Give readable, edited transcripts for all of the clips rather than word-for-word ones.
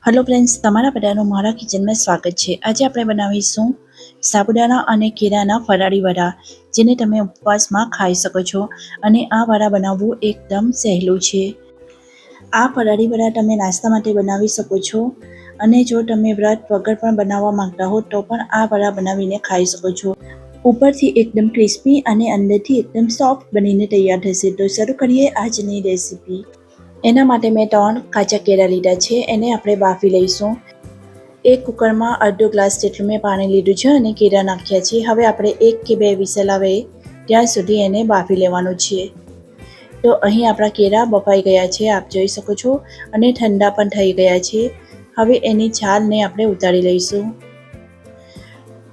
Hello friends, તમારા બધાનું મારા કિચનમાં સ્વાગત છે। આજે આપણે બનાવીશું સાબુદાણા અને કેળાના ફરાળી વડા, જેને તમે ઉપવાસમાં ખાઈ શકો છો। અને આ વડા બનાવવું એકદમ સહેલું છે। આ ફરાળી વડા તમે નાસ્તા માટે બનાવી શકો છો, અને જો તમે વ્રત વગર પણ બનાવવા માંગતા હો તો પણ આ વડા બનાવીને ખાઈ શકો છો। ઉપરથી એકદમ ક્રિસ્પી અને અંદરથી એકદમ સોફ્ટ બનીને તૈયાર થશે। તો શરૂ કરીએ આજની રેસીપી। એના માટે મેં 3 કાચા કેળા લીધા છે, એને આપણે બાફી લઈશું। એક કુકરમાં અડધો ગ્લાસ જેટલું મેં પાણી લીધું છે અને કેળા નાખ્યા છે। હવે આપણે 1 કે 2 વિસલ આવે ત્યાં સુધી એને બાફી લેવાનું છે। તો અહીં આપણા કેળા બફાઈ ગયા છે, આપ જોઈ શકો છો, અને ઠંડા પણ થઈ ગયા છે। હવે એની છાલને આપણે ઉતારી લઈશું।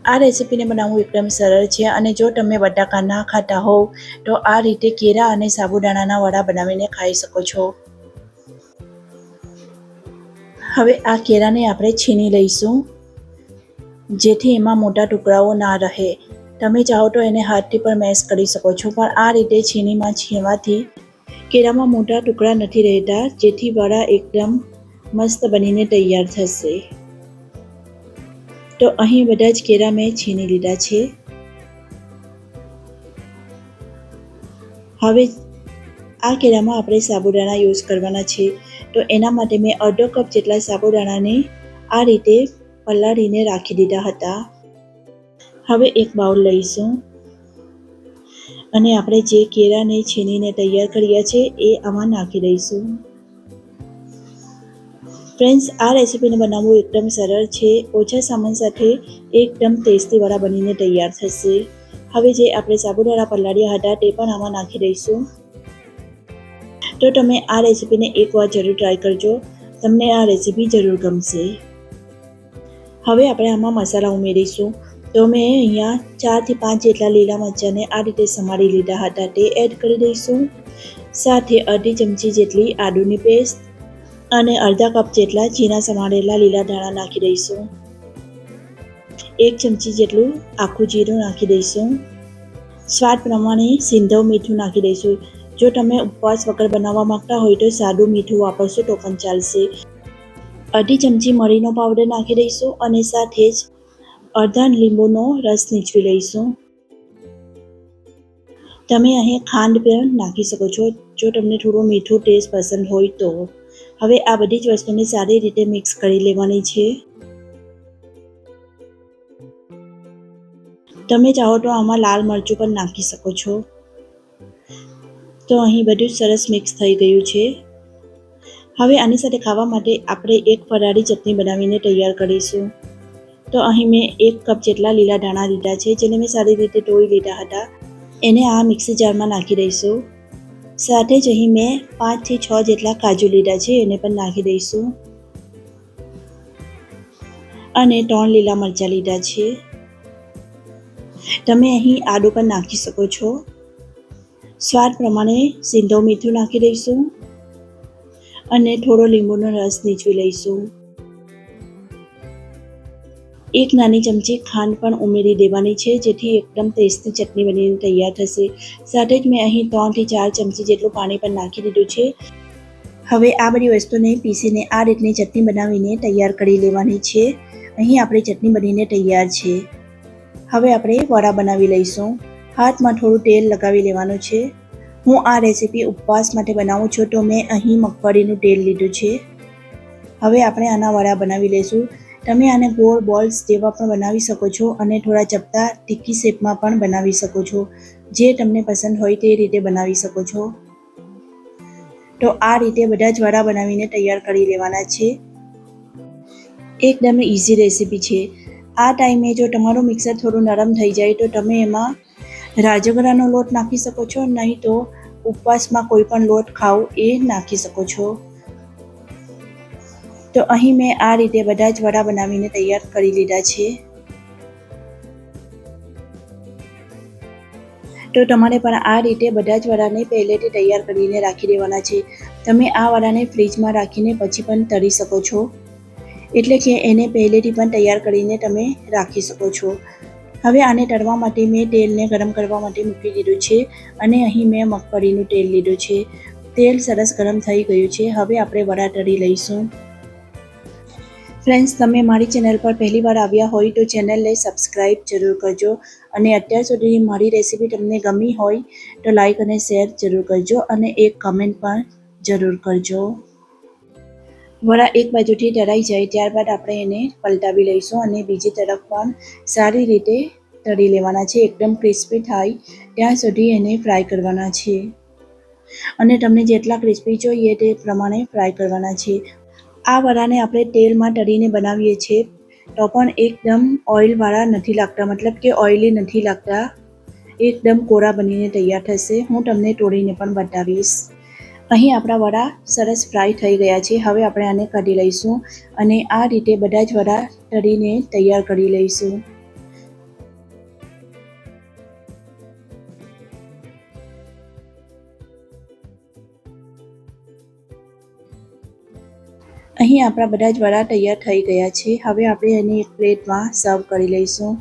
આ રેસીપીને બનાવવું એકદમ સરળ છે, અને જો તમે બટાકા ના ખાતા હોવ તો આ રીતે કેળા અને સાબુદાણાના વડા બનાવીને ખાઈ શકો છો। હવે આ કેળાને આપણે છીણી લઈશું, જેથી એમાં મોટા ટુકડાઓ ના રહે। તમે ચાહો તો એને હાથથી પણ મેશ કરી શકો છો, પણ આ રીતે છીણવાથી કેળામાં મોટા ટુકડા નથી રહેતા, જેથી વડા એકદમ મસ્ત બનીને તૈયાર થશે। તો અહીં બધા જ કેળા મેં છીણી લીધા છે। હવે આ કેળામાં આપણે સાબુદાણા યુઝ કરવાના છે, તો એના માટે મેં અડધો કપ જેટલા સાબુદાણાને આ રીતે પલાળીને રાખી દીધા હતા। હવે એક બાઉલ લઈશું અને આપણે જે કેળાને છીણીને તૈયાર કર્યા છે એ આમાં નાખી દઈશું। ફ્રેન્ડ્સ, આ રેસીપીને બનાવવું એકદમ સરળ છે, ઓછા સામાન સાથે એકદમ ટેસ્ટી વડા બનીને તૈયાર થશે। હવે જે આપણે સાબુદાણા પલાળ્યા હતા તે પણ આમાં નાખી દઈશું। તો તમે આ રેસીપીને એકવાર જરૂર ટ્રાય કરજો, તમને આ રેસીપી જરૂર ગમશે। હવે આપણે આમાં મસાલા ઉમેરીશું। તો મેં અહીંયા 4 થી 5 જેટલા લીલા મરચાંને આ રીતે સમારી લીધા હતા, તે એડ કરી દઈશું। સાથે અડધી ચમચી જેટલી આદુની પેસ્ટ અને અડધા કપ જેટલા ઝીણા સમારેલા લીલા ધાણા નાખી દઈશું। 1 ચમચી જેટલું આખું જીરું નાખી દઈશું। સ્વાદ પ્રમાણે સિંધવ મીઠું નાખી દઈશું। જો તમે ઉપવાસ વગર બનાવવા માંગતા હોય તો સાદું મીઠું વાપરશો તો પણ ચાલશે। અડધી ચમચી મરીનો પાવડર નાખી દઈશું, અને સાથે જ અડધા લીંબુનો રસ નીચવી લઈશું। તમે અહીં ખાંડ પણ નાખી શકો છો, જો તમને થોડું મીઠું ટેસ્ટ પસંદ હોય તો। હવે આ બધી જ વસ્તુને સારી રીતે મિક્સ કરી લેવાની છે। તમે ચાહો તો આમાં લાલ મરચું પણ નાખી શકો છો। તો અહીં બધું સરસ મિક્સ થઈ ગયું છે। હવે આની સાથે ખાવા માટે આપણે એક ફરાળી ચટણી બનાવીને તૈયાર કરીશું। તો અહીં મેં 1 કપ જેટલા લીલા ધાણા લીધા છે, જેને મેં સારી રીતે ધોઈ લીધા હતા। એને આ મિક્સી જારમાં નાખી દઈશું। સાથે જ અહીં મેં 5 થી 6 જેટલા કાજુ લીધા છે, એને પણ નાખી દઈશું। અને 3 લીલા મરચાં લીધા છે। તમે અહીં આદુ પણ નાખી શકો છો। સ્વાદ પ્રમાણે સિંધવ મીઠું નાખી દઈશું, અને થોડો લીંબુનો રસ નીચવી લઈશું। 1 નાની ચમચી ખાંડ પણ ઉમેરી દેવાની છે, જેથી એકદમ ટેસ્ટી ચટણી બનીને તૈયાર થશે। સાથે જ મેં અહીં 3 થી 4 ચમચી જેટલું પાણી પણ નાખી દીધું છે। હવે આ બધી વસ્તુને પીસીને આ રીતની ચટણી બનાવીને તૈયાર કરી લેવાની છે। અહીં આપણી ચટણી બનીને તૈયાર છે। હવે આપણે વડા બનાવી લઈશું। હાથમાં થોડું તેલ લગાવી લેવાનું છે। હું આ રેસીપી ઉપવાસ માટે બનાવું છું, તો મેં અહીં મગફળીનું તેલ લીધું છે। હવે આપણે આના વડા બનાવી લઈશું। તમે આને ગોળ બોલ્સ જેવા પણ બનાવી શકો છો, અને થોડા ચપટા ટિક્કી શેપમાં પણ બનાવી શકો છો। જે તમને પસંદ હોય તે રીતે બનાવી શકો છો। તો આ રીતે બધા જ વડા બનાવીને તૈયાર કરી લેવાના છે। એકદમ ઇઝી રેસીપી છે। આ ટાઈમે જો તમારું મિક્સર થોડું નરમ થઈ જાય તો તમે એમાં રાજગરાનો લોટ નાખી શકો છો, નહીં તો ઉપવાસમાં કોઈ પણ લોટ ખાઓ એ નાખી શકો છો। તો અહીં મેં આ રીતે બધા જ વડા બનાવીને તૈયાર કરી લીધા છે। તો તમારે પણ આ રીતે બધા જ વડાને પહેલેથી તૈયાર કરીને રાખી દેવાના છે। તમે આ વડાને ફ્રીજમાં રાખીને પછી પણ તળી શકો છો, એટલે કે એને પહેલેથી પણ તૈયાર કરીને તમે રાખી શકો છો। હવે આને તળવા માટે મેં તેલને ગરમ કરવા માટે મૂકી દીધું છે, અને અહીં મેં મગફળીનું તેલ લીધું છે। તેલ સરસ ગરમ થઈ ગયું છે। હવે આપણે વડા તળી લઈશું। ફ્રેન્ડ્સ, તમે મારી ચેનલ પર પહેલી વાર આવ્યા હોય તો ચેનલને સબસ્ક્રાઈબ જરૂર કરજો અને અત્યાર સુધી મારી રેસીપી તમને ગમી હોય તો લાઈક અને શેર જરૂર કરજો અને એક કમેન્ટ પણ જરૂર કરજો. વડા એક બાજુથી તળાઈ જાય ત્યારબાદ આપણે એને પલટાવી લઈશું અને બીજી તરફ પણ સારી રીતે તળી લેવાના છે. એકદમ ક્રિસ્પી થાય ત્યાં સુધી એને ફ્રાય કરવાના છે અને તમને જેટલા ક્રિસ્પી જોઈએ તે પ્રમાણે ફ્રાય કરવાના છે. આ વડાને આપણે તેલમાં તળીને બનાવીએ છીએ તો પણ એકદમ ઓઇલવાળા નથી લાગતા, મતલબ કે ઓઇલી નથી લાગતા, એકદમ કોરા બનીને તૈયાર થશે. હું તમને તોડીને પણ બતાવીશ. અહીં આપણા વડા સરસ ફ્રાય થઈ ગયા છે. હવે આપણે આને કાઢી લઈશું અને આ રીતે બધા જ વડા તળીને તૈયાર કરી લઈશું. અહીં આપણા બધા જ વડા તૈયાર થઈ ગયા છે. હવે આપણે એને એક પ્લેટમાં સર્વ કરી લઈશું.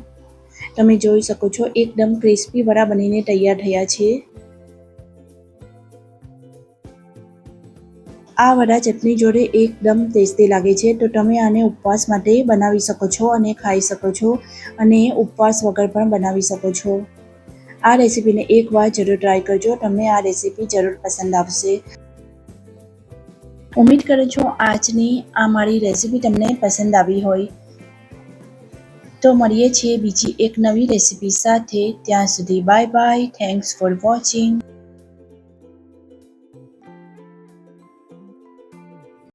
તમે જોઈ શકો છો એકદમ ક્રિસ્પી વડા બનીને તૈયાર થયા છે. આ વડા ચટણી જોડે એકદમ ટેસ્ટી લાગે છે, તો તમે આને ઉપવાસ માટે બનાવી શકો છો અને ખાઈ શકો છો અને ઉપવાસ વગર પણ બનાવી શકો છો. આ રેસીપીને એકવાર જરૂર ટ્રાય કરજો. તમને આ રેસીપી જરૂર પસંદ આવશે. ઉમ્મીદ કરું છું આજની આ મારી રેસીપી તમને પસંદ આવી હોય. તો મળીએ છીએ બીજી એક નવી રેસીપી સાથે. ત્યાં સુધી bye bye. Thanks for watching.